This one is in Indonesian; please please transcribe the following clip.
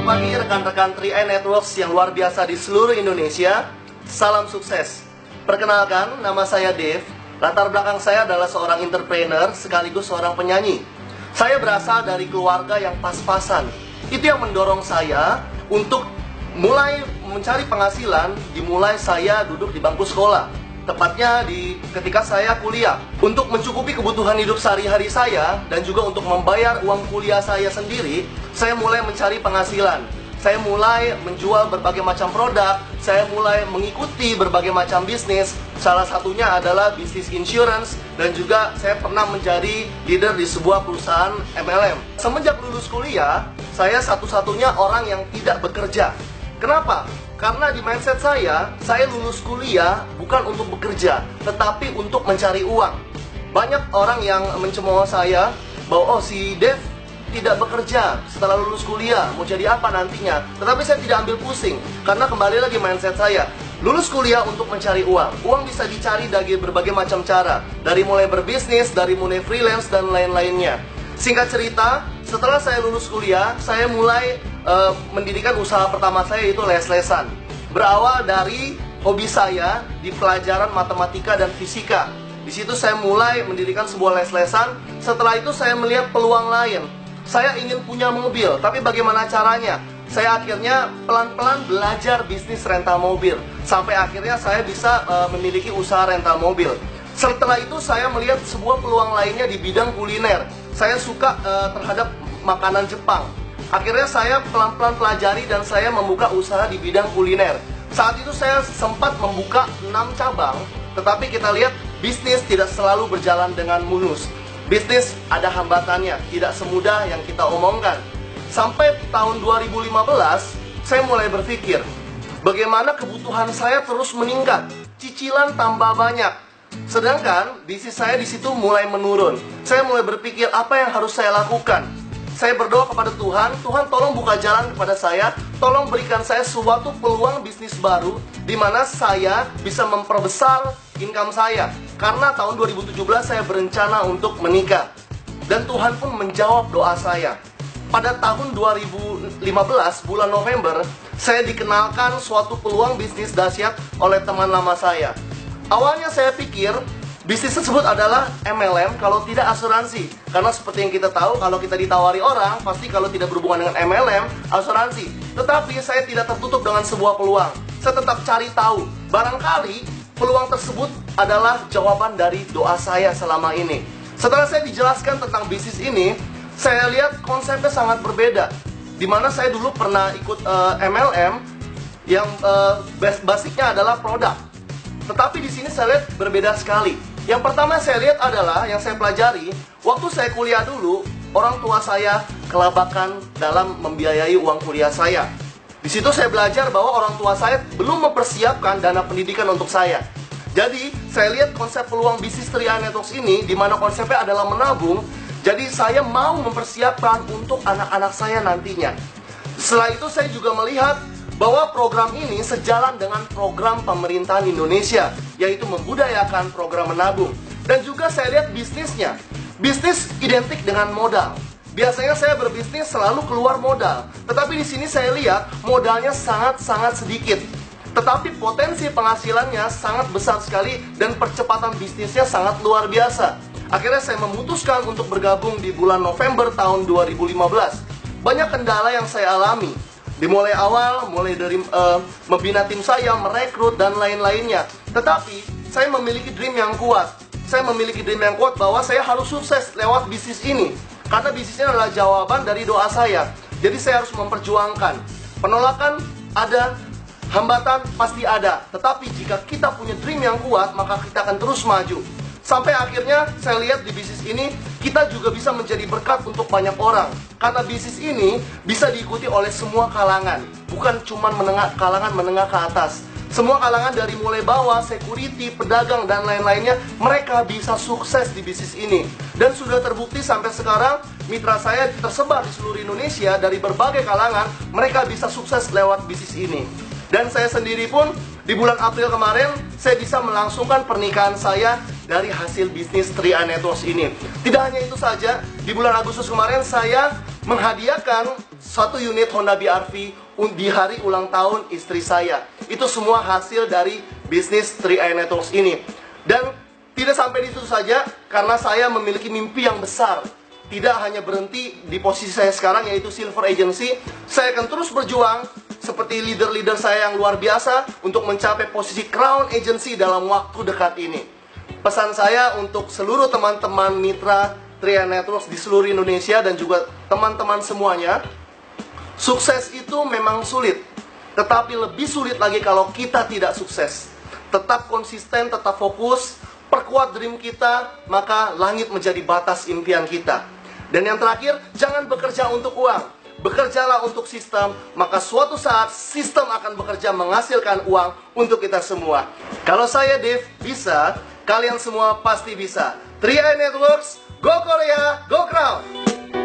pagi rekan-rekan 3i Networks yang luar biasa di seluruh Indonesia. Salam sukses. Perkenalkan, nama saya Dave. Latar belakang saya adalah seorang entrepreneur sekaligus seorang penyanyi. Saya berasal dari keluarga yang pas-pasan. Itu yang mendorong saya untuk mulai mencari penghasilan dimulai saya duduk di bangku sekolah. Tepatnya ketika saya kuliah. Untuk mencukupi kebutuhan hidup sehari-hari saya dan juga untuk membayar uang kuliah saya sendiri, saya mulai mencari penghasilan. Saya mulai menjual berbagai macam produk, saya mulai mengikuti berbagai macam bisnis. Salah satunya adalah bisnis insurance, dan juga saya pernah menjadi leader di sebuah perusahaan MLM. Semenjak lulus kuliah, saya satu-satunya orang yang tidak bekerja. Kenapa? Karena di mindset saya lulus kuliah bukan untuk bekerja, tetapi untuk mencari uang. Banyak orang yang mencemooh saya bahwa si Dev tidak bekerja setelah lulus kuliah, mau jadi apa nantinya. Tetapi saya tidak ambil pusing, karena kembali lagi mindset saya, lulus kuliah untuk mencari uang. Uang bisa dicari dari berbagai macam cara, dari mulai berbisnis, dari mulai freelance, dan lain-lainnya. Singkat cerita, setelah saya lulus kuliah, saya mulai mendirikan usaha pertama saya, yaitu les-lesan. Berawal dari hobi saya di pelajaran matematika dan fisika. Di situ saya mulai mendirikan sebuah les-lesan. Setelah itu saya melihat peluang lain. Saya ingin punya mobil, tapi bagaimana caranya? Saya akhirnya pelan-pelan belajar bisnis rental mobil. Sampai akhirnya saya bisa memiliki usaha rental mobil. Setelah itu saya melihat sebuah peluang lainnya di bidang kuliner. Saya suka terhadap makanan Jepang. Akhirnya saya pelan-pelan pelajari dan saya membuka usaha di bidang kuliner. Saat itu saya sempat membuka 6 cabang, tetapi kita lihat bisnis tidak selalu berjalan dengan mulus. Bisnis ada hambatannya, tidak semudah yang kita omongkan. Sampai tahun 2015, saya mulai berpikir, bagaimana kebutuhan saya terus meningkat, cicilan tambah banyak. Sedangkan bisnis saya di situ mulai menurun. Saya mulai berpikir apa yang harus saya lakukan. Saya berdoa kepada Tuhan, Tuhan tolong buka jalan kepada saya, tolong berikan saya suatu peluang bisnis baru di mana saya bisa memperbesar income saya. Karena tahun 2017 saya berencana untuk menikah. Dan Tuhan pun menjawab doa saya. Pada tahun 2015, bulan November, saya dikenalkan suatu peluang bisnis dahsyat oleh teman lama saya. Awalnya saya pikir bisnis tersebut adalah MLM kalau tidak asuransi. Karena seperti yang kita tahu, kalau kita ditawari orang, pasti kalau tidak berhubungan dengan MLM, asuransi. Tetapi saya tidak tertutup dengan sebuah peluang. Saya tetap cari tahu. Barangkali peluang tersebut adalah jawaban dari doa saya selama ini. Setelah saya dijelaskan tentang bisnis ini, saya lihat konsepnya sangat berbeda. Dimana saya dulu pernah ikut MLM yang basicnya adalah produk. Tetapi di sini saya lihat berbeda sekali. Yang pertama saya lihat adalah, yang saya pelajari, waktu saya kuliah dulu, orang tua saya kelabakan dalam membiayai uang kuliah saya. Di situ saya belajar bahwa orang tua saya belum mempersiapkan dana pendidikan untuk saya. Jadi, saya lihat konsep peluang bisnis 3i Networks ini, di mana konsepnya adalah menabung. Jadi, saya mau mempersiapkan untuk anak-anak saya nantinya. Setelah itu, saya juga melihat bahwa program ini sejalan dengan program pemerintahan Indonesia, yaitu membudayakan program menabung. Dan juga saya lihat bisnisnya. Bisnis identik dengan modal. Biasanya saya berbisnis selalu keluar modal. Tetapi di sini saya lihat modalnya sangat-sangat sedikit. Tetapi potensi penghasilannya sangat besar sekali dan percepatan bisnisnya sangat luar biasa. Akhirnya saya memutuskan untuk bergabung di bulan November tahun 2015. Banyak kendala yang saya alami. Dimulai awal, mulai dari membina tim saya, merekrut, dan lain-lainnya. Tetapi, saya memiliki dream yang kuat. Saya memiliki dream yang kuat bahwa saya harus sukses lewat bisnis ini. Karena bisnisnya adalah jawaban dari doa saya. Jadi saya harus memperjuangkan. Penolakan ada, hambatan pasti ada. Tetapi jika kita punya dream yang kuat, maka kita akan terus maju. Sampai akhirnya saya lihat di bisnis ini, kita juga bisa menjadi berkat untuk banyak orang. Karena bisnis ini bisa diikuti oleh semua kalangan. Bukan cuma kalangan menengah ke atas. Semua kalangan dari mulai bawah, security, pedagang, dan lain-lainnya, mereka bisa sukses di bisnis ini. Dan sudah terbukti sampai sekarang, mitra saya tersebar di seluruh Indonesia dari berbagai kalangan, mereka bisa sukses lewat bisnis ini. Dan saya sendiri pun, di bulan April kemarin, saya bisa melangsungkan pernikahan saya dari hasil bisnis 3i Networks ini. Tidak hanya itu saja, di bulan Agustus kemarin saya menghadiahkan satu unit Honda BR-V di hari ulang tahun istri saya. Itu semua hasil dari bisnis 3i Networks ini. Dan tidak sampai di situ saja, karena saya memiliki mimpi yang besar. Tidak hanya berhenti di posisi saya sekarang, yaitu Silver Agency. Saya akan terus berjuang seperti leader-leader saya yang luar biasa untuk mencapai posisi Crown Agency dalam waktu dekat ini. Pesan saya untuk seluruh teman-teman mitra 3i Networks di seluruh Indonesia dan juga teman-teman semuanya, sukses itu memang sulit, tetapi lebih sulit lagi kalau kita tidak sukses. Tetap konsisten, tetap fokus, perkuat dream kita, maka langit menjadi batas impian kita. Dan yang terakhir, jangan bekerja untuk uang. Bekerjalah untuk sistem, maka suatu saat sistem akan bekerja menghasilkan uang untuk kita semua. Kalau saya Dave bisa, kalian semua pasti bisa. 3i Networks, Go Korea, Go Crown!